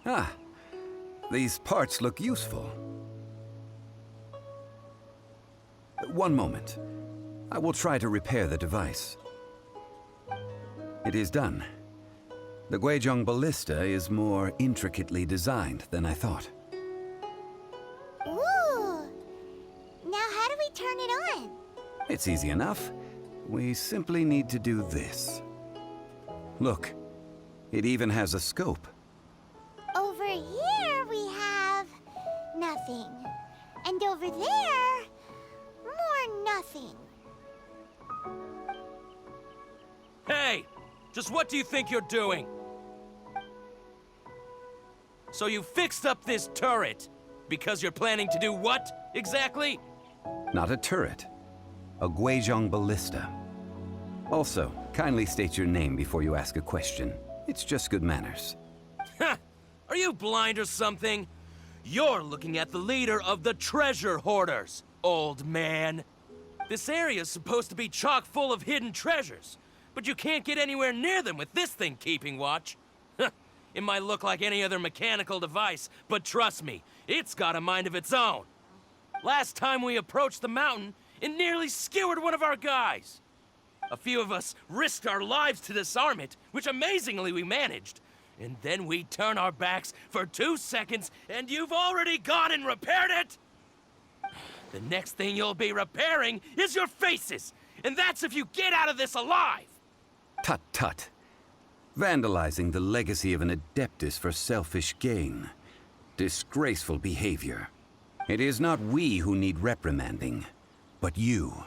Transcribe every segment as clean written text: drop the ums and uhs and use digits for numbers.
Ah, these parts look useful. One moment. I will try to repair the device. It is done. The Guizhong Ballista is more intricately designed than I thought. Ooh! Now how do we turn it on? It's easy enough. We simply need to do this. Look, it even has a scope. Over here we have nothing. And over there, more nothing. Hey! Just what do you think you're doing? So you fixed up this turret because you're planning to do what, exactly? Not a turret. A Guizhong Ballista. Also, kindly state your name before you ask a question. It's just good manners. Ha! Are you blind or something? You're looking at the leader of the treasure hoarders, old man. This area's supposed to be chock full of hidden treasures, but you can't get anywhere near them with this thing keeping watch. It might look like any other mechanical device, but trust me, it's got a mind of its own. Last time we approached the mountain, it nearly skewered one of our guys. A few of us risked our lives to disarm it, which amazingly we managed. And then we turn our backs for 2 seconds, and you've already gone and repaired it! The next thing you'll be repairing is your faces, and that's if you get out of this alive! Tut tut. Vandalizing the legacy of an Adeptus for selfish gain. Disgraceful behavior. It is not we who need reprimanding, but you.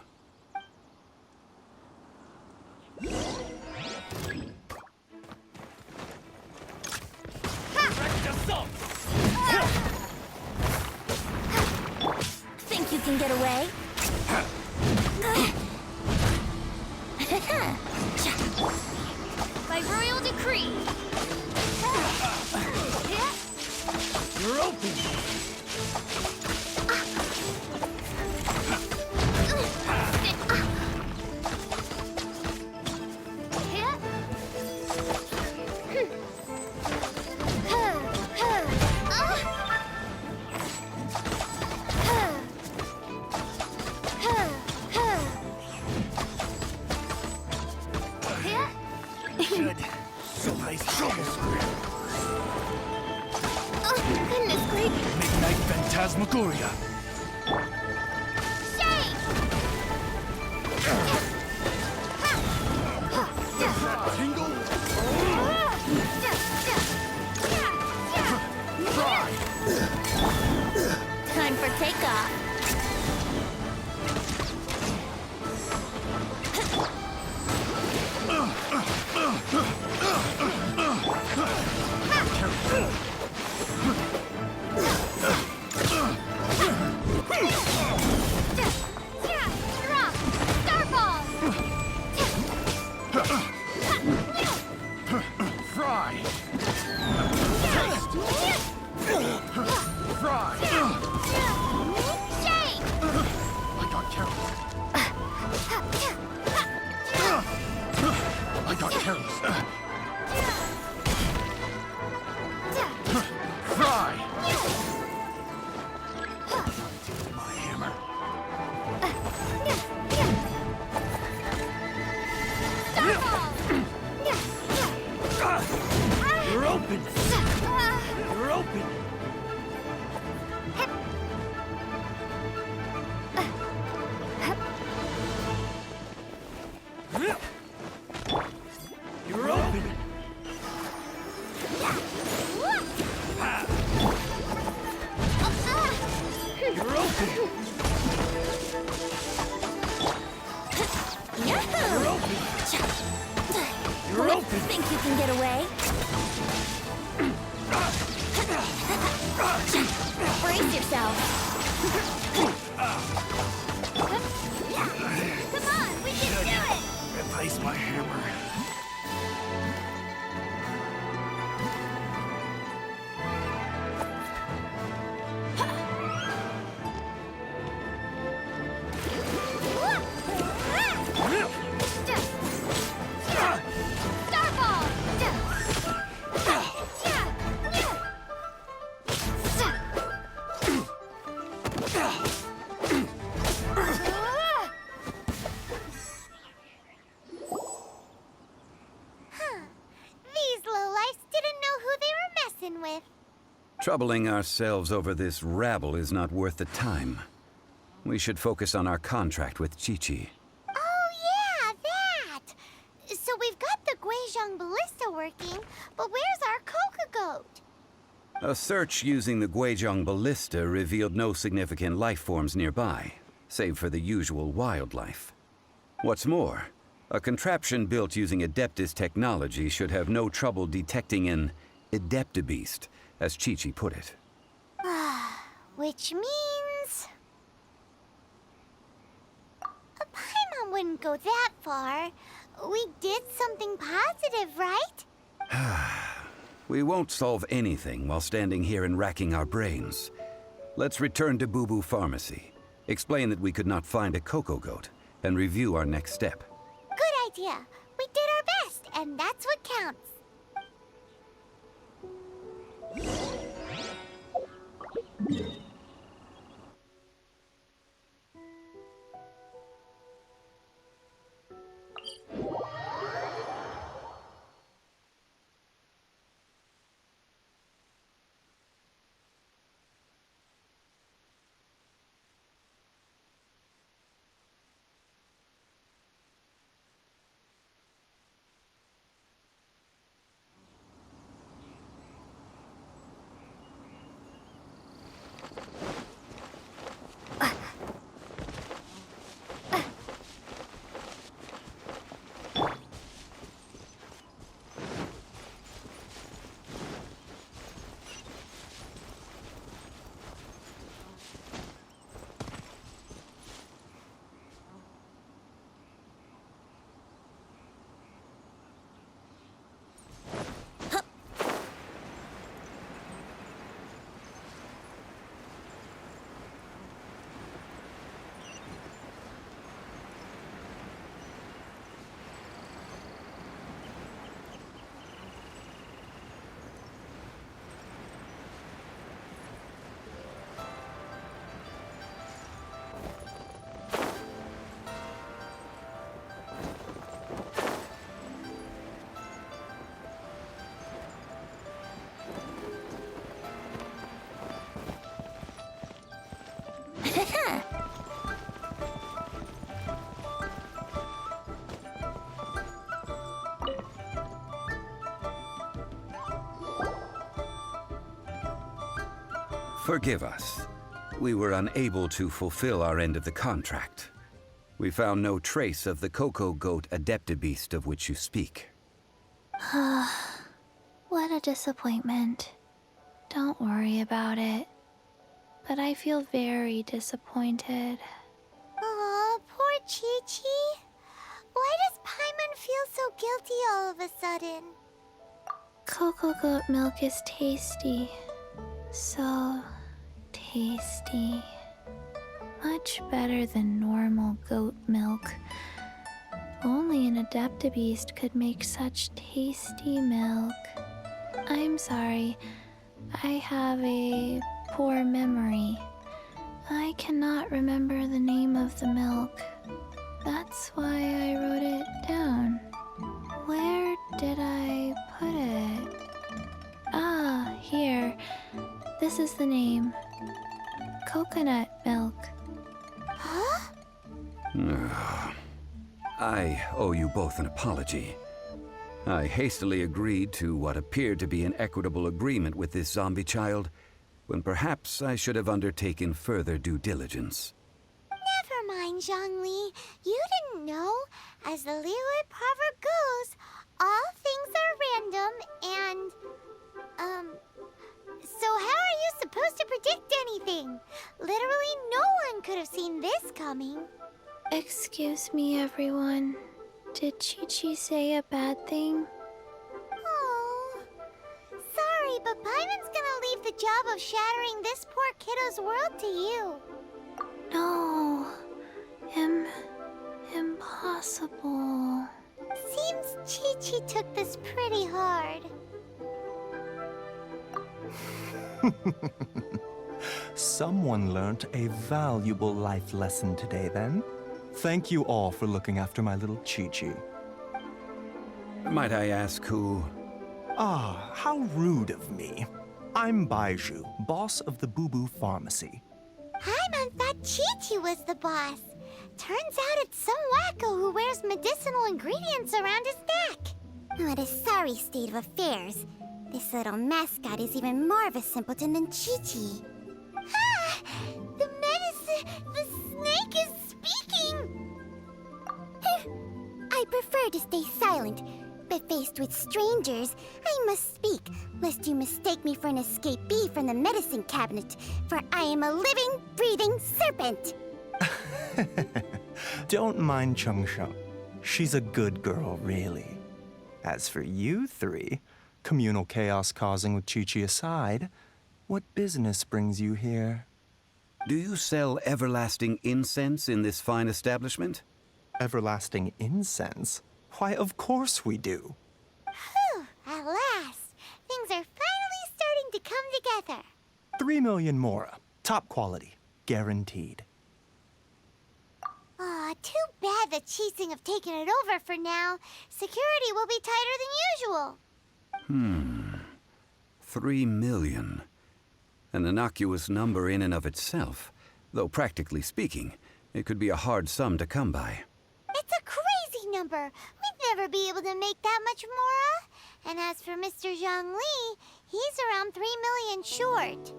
Think you can get away? By royal decree. You're open! Good. So nice trouble. Oh, goodness gracious. Midnight Phantasmagoria. Shake! Tingle. Time for takeoff. Fry. Taste. Fry. Shake! I got careless. I got careless. Fry. My hammer. You're open! You're open! You're open! You're open! You're open! You're open! Think you can get away? Brace yourself. Come on, we can do it! Replace my hammer. done with. Troubling ourselves over this rabble is not worth the time. We should focus on our contract with QiQi. Oh yeah, that! So we've got the Guizhong Ballista working, but where's our cocogoat? A search using the Guizhong Ballista revealed no significant life forms nearby, save for the usual wildlife. What's more, a contraption built using Adeptus technology should have no trouble detecting an Adeptibeast, as QiQi put it. Which means... Paimon wouldn't go that far. We did something positive, right? We won't solve anything while standing here and racking our brains. Let's return to Boo Boo Pharmacy, explain that we could not find a cocogoat, and review our next step. Good idea. We did our best, and that's what counts. Forgive us. We were unable to fulfill our end of the contract. We found no trace of the cocogoat Adeptibeast of which you speak. What a disappointment. Don't worry about it. But I feel very disappointed. Aw, poor QiQi. Why does Paimon feel so guilty all of a sudden? Cocogoat milk is tasty. So tasty. Much better than normal goat milk. Only an Adeptibeast could make such tasty milk. I'm sorry. I have a poor memory. I cannot remember the name of the milk. That's why I wrote it down. Where did I put it? Ah, here. This is the name. Coconut milk. Huh? I owe you both an apology. I hastily agreed to what appeared to be an equitable agreement with this zombie child, when perhaps I should have undertaken further due diligence. Never mind, Zhongli. You didn't know. As the Liyue proverb goes, all things are random and... So how are you supposed to predict anything? Literally no one could have seen this coming. Excuse me, everyone. Did QiQi say a bad thing? Oh, sorry, but Paimon's gonna leave the job of shattering this poor kiddo's world to you. No. Impossible. Seems QiQi took this pretty hard. Someone learnt a valuable life lesson today, then. Thank you all for looking after my little QiQi. Might I ask who? Ah, how rude of me. I'm Baiju, boss of the Boo Boo Pharmacy. I thought QiQi was the boss. Turns out it's some wacko who wears medicinal ingredients around his neck. What a sorry state of affairs. This little mascot is even more of a simpleton than QiQi. Ah! The snake is speaking! I prefer to stay silent, but faced with strangers, I must speak, lest you mistake me for an escapee from the medicine cabinet, for I am a living, breathing serpent! Don't mind Chung Sheng. She's a good girl, really. As for you three, communal chaos causing with QiQi aside, what business brings you here? Do you sell everlasting incense in this fine establishment? Everlasting incense? Why, of course we do. Whew, at last, things are finally starting to come together. 3 million mora. Top quality. Guaranteed. Aw, too bad the Qixing have taken it over for now. Security will be tighter than usual. 3 million. An innocuous number in and of itself, though practically speaking, it could be a hard sum to come by. It's a crazy number. We'd never be able to make that much mora. And as for Mr. Zhang Li, he's around 3 million short.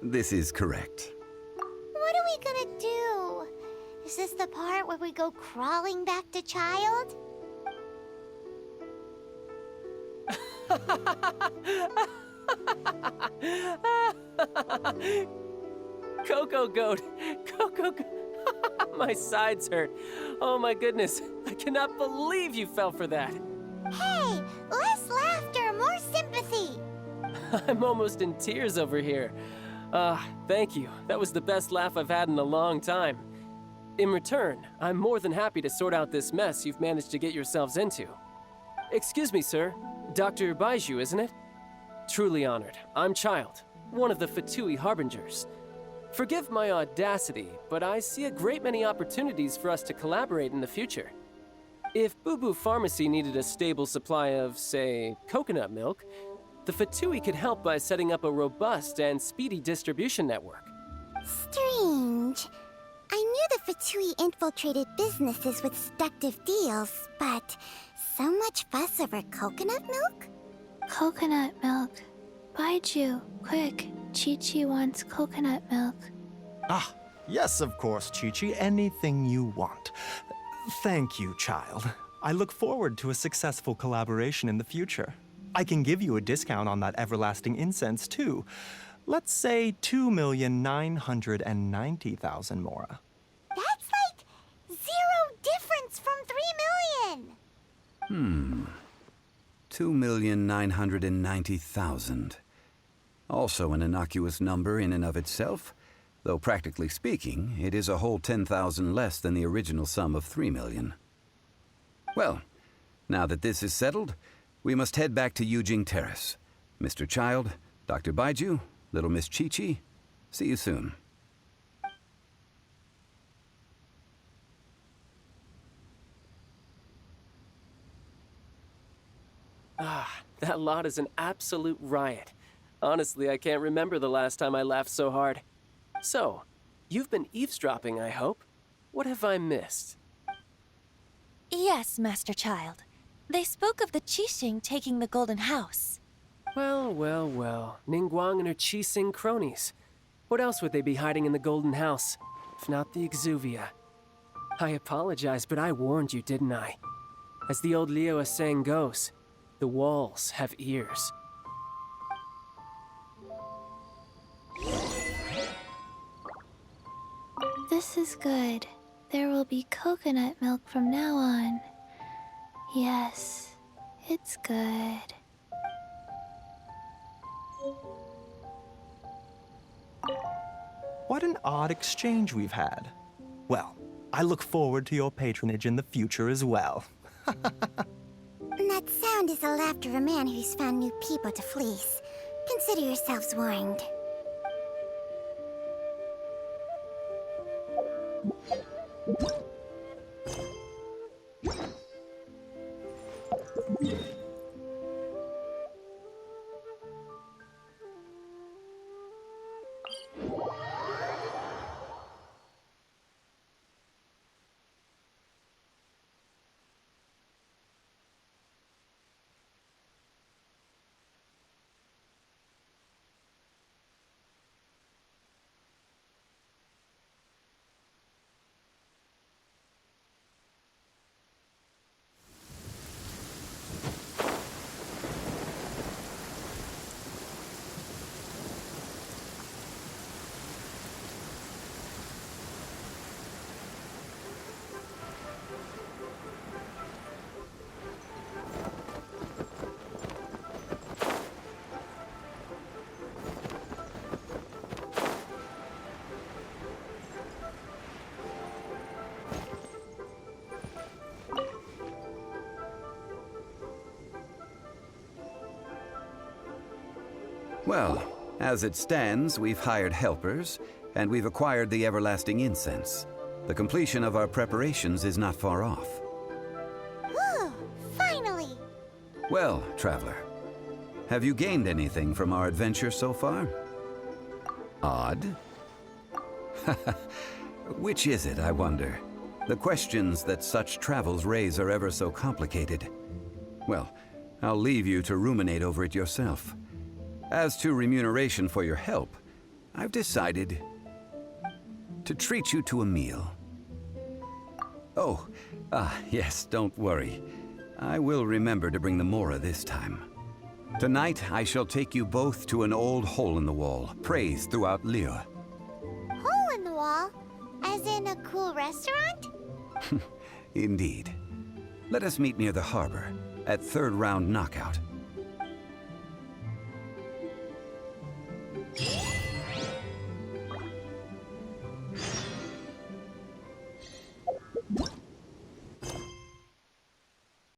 This is correct. What are we gonna do? Is this the part where we go crawling back to child? Cocogoat! Cocogoat! My sides hurt. Oh my goodness, I cannot believe you fell for that. Hey, less laughter, more sympathy. I'm almost in tears over here. Thank you. That was the best laugh I've had in a long time. In return, I'm more than happy to sort out this mess you've managed to get yourselves into. Excuse me, sir. Dr. Baiju, isn't it? Truly honored. I'm Child, one of the Fatui Harbingers. Forgive my audacity, but I see a great many opportunities for us to collaborate in the future. If Boo Boo Pharmacy needed a stable supply of, say, coconut milk, the Fatui could help by setting up a robust and speedy distribution network. Strange. I knew the Fatui infiltrated businesses with seductive deals, but so much fuss over coconut milk? Coconut milk. Baiju, quick. QiQi wants coconut milk. Ah, yes, of course, QiQi. Anything you want. Thank you, child. I look forward to a successful collaboration in the future. I can give you a discount on that everlasting incense, too. Let's say 2,990,000 mora. That's like 0 difference from 3 million. 2,990,000. Also an innocuous number in and of itself, though practically speaking, it is a whole 10,000 less than the original sum of 3 million. Well, now that this is settled, we must head back to Yujing Terrace. Mr. Child, Dr. Baiju, little Miss QiQi, see you soon. That lot is an absolute riot. Honestly, I can't remember the last time I laughed so hard. So, you've been eavesdropping, I hope? What have I missed? Yes, Master Child. They spoke of the Qixing taking the Golden House. Well, well, well. Ningguang and her Qixing cronies. What else would they be hiding in the Golden House, if not the Exuvia? I apologize, but I warned you, didn't I? As the old Liu saying goes, the walls have ears. This is good. There will be coconut milk from now on. Yes, it's good. What an odd exchange we've had. Well, I look forward to your patronage in the future as well. That sound is the laughter of a man who's found new people to fleece. Consider yourselves warned. Well, as it stands, we've hired helpers, and we've acquired the everlasting incense. The completion of our preparations is not far off. Whew, finally! Well, traveler, have you gained anything from our adventure so far? Odd? Which is it, I wonder? The questions that such travels raise are ever so complicated. Well, I'll leave you to ruminate over it yourself. As to remuneration for your help, I've decided to treat you to a meal. Oh, yes, don't worry. I will remember to bring the Mora this time. Tonight, I shall take you both to an old hole-in-the-wall, praised throughout Liyue. Hole in the wall? As in a cool restaurant? Indeed. Let us meet near the harbor, at third round knockout.